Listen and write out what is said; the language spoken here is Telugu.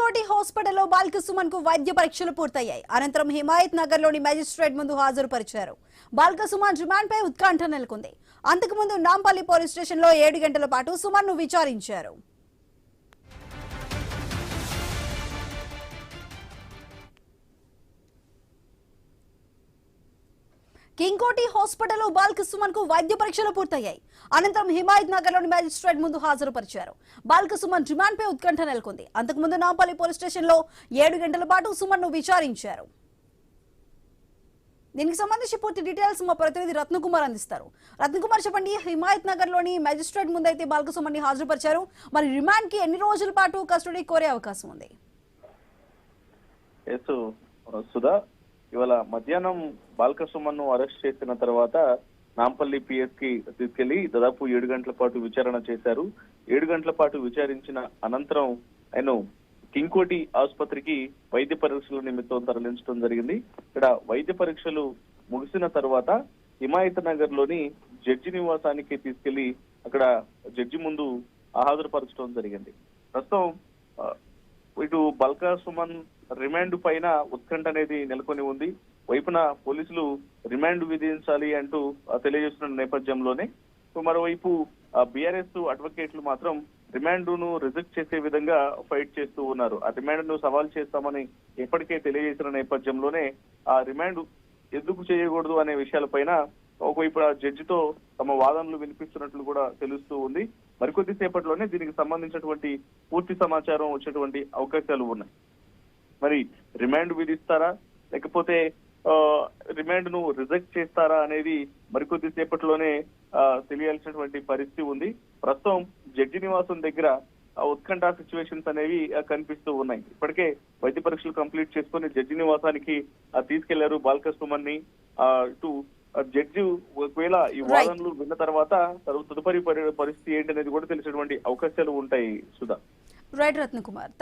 కింగ్కోటి హాస్పిటల్లో బాలిక సుమన్ కు వైద్య పరీక్షలు పూర్తయ్యాయి. అనంతరం హిమాయత్ నగర్ లోని మేజిస్ట్రేట్ ముందు హాజరుపరిచారు. బాలిక సుమన్ రిమాండ్ పై ఉత్కంఠ నెలకొంది. అంతకుముందు నాంపల్లి పోలీస్ స్టేషన్ లో 7 గంటల పాటు సుమన్ ను విచారించారు. కింగ్కోటి హాస్పిటల్లో బాలిక సుమన్ కు వైద్య పరీక్షలు పూర్తయ్యాయి. అనంతరం హిమాయత్ నగర్ లోని మేజిస్ట్రేట్ ముందు హాజరుపరిచారు. బాలిక సుమన్ రిమాండ్ పై ఉత్కంఠ నెలకొంది. అంతకుముందు నాంపల్లి పోలీస్ స్టేషన్ లో 7 గంటల పాటు సుమన్ ను విచారించారు. దీనికి సంబంధించి పూర్తి డీటెయిల్స్ మా ప్రతినిధి రత్నకుమార్ అందిస్తారు. రత్నకుమార్, చెప్పండి, హిమాయత్ నగర్ లోని మేజిస్ట్రేట్ ముందు అయితే బాలిక సుమన్ ని హాజరుపరిచారు. మరి రిమాండ్ కి ఎన్ని రోజుల పాటు కస్టడీ కోరే అవకాశం ఉంది? సుధా, ఇవాళ మధ్యాహ్నం బాలిక సుమన్ ను అరెస్ట్ చేసిన తర్వాత నాంపల్లి పిఎస్ కి తీసుకెళ్లి దాదాపు 7 గంటల పాటు విచారణ చేశారు. 7 గంటల పాటు విచారించిన అనంతరం ఆయన కింగ్కోటి ఆసుపత్రికి వైద్య పరీక్షల నిమిత్తం తరలించడం జరిగింది. ఇక్కడ వైద్య పరీక్షలు ముగిసిన తర్వాత హిమాయత్ నగర్ లోని జడ్జి నివాసానికి తీసుకెళ్లి అక్కడ జడ్జి ముందు హాజరుపరచడం జరిగింది. ప్రస్తుతం ఇటు బాలిక సుమన్ రిమాండ్ పైన ఉత్కంఠ అనేది నెలకొని ఉంది. వైపున పోలీసులు రిమాండ్ విధించాలి అంటూ తెలియజేస్తున్న నేపథ్యంలోనే మరోవైపు బీఆర్ఎస్ అడ్వకేట్లు మాత్రం రిమాండ్ ను రిజెక్ట్ చేసే విధంగా ఫైట్ చేస్తూ ఉన్నారు. ఆ రిమాండ్ ను సవాల్ చేస్తామని ఇప్పటికే తెలియజేసిన నేపథ్యంలోనే ఆ రిమాండ్ ఎందుకు చేయకూడదు అనే విషయాలపైన ఒకవైపు జడ్జితో తమ వాదనలు వినిపిస్తున్నట్లు కూడా తెలుస్తూ ఉంది. మరికొద్ది సేపట్లోనే దీనికి సంబంధించినటువంటి పూర్తి సమాచారం వచ్చేటువంటి అవకాశాలు ఉన్నాయి. మరి రిమాండ్ విధిస్తారా లేకపోతే రిమాండ్ ను రిజెక్ట్ చేస్తారా అనేది మరికొద్ది సేపట్లోనే తెలియాల్సినటువంటి పరిస్థితి ఉంది. ప్రస్తుతం జడ్జి నివాసం దగ్గర ఉత్కంఠ సిచ్యువేషన్స్ అనేవి కనిపిస్తూ ఉన్నాయి. ఇప్పటికే వైద్య పరీక్షలు కంప్లీట్ చేసుకుని జడ్జి నివాసానికి తీసుకెళ్లారు బాలిక సుమన్ ని. ఇటు జడ్జి ఒకవేళ ఈ వాదనలు విన్న తర్వాత తదుపరి పరిస్థితి ఏంటనేది కూడా తెలిసినటువంటి అవకాశాలు ఉంటాయి. సుధా. రైట్ రత్నకుమార్.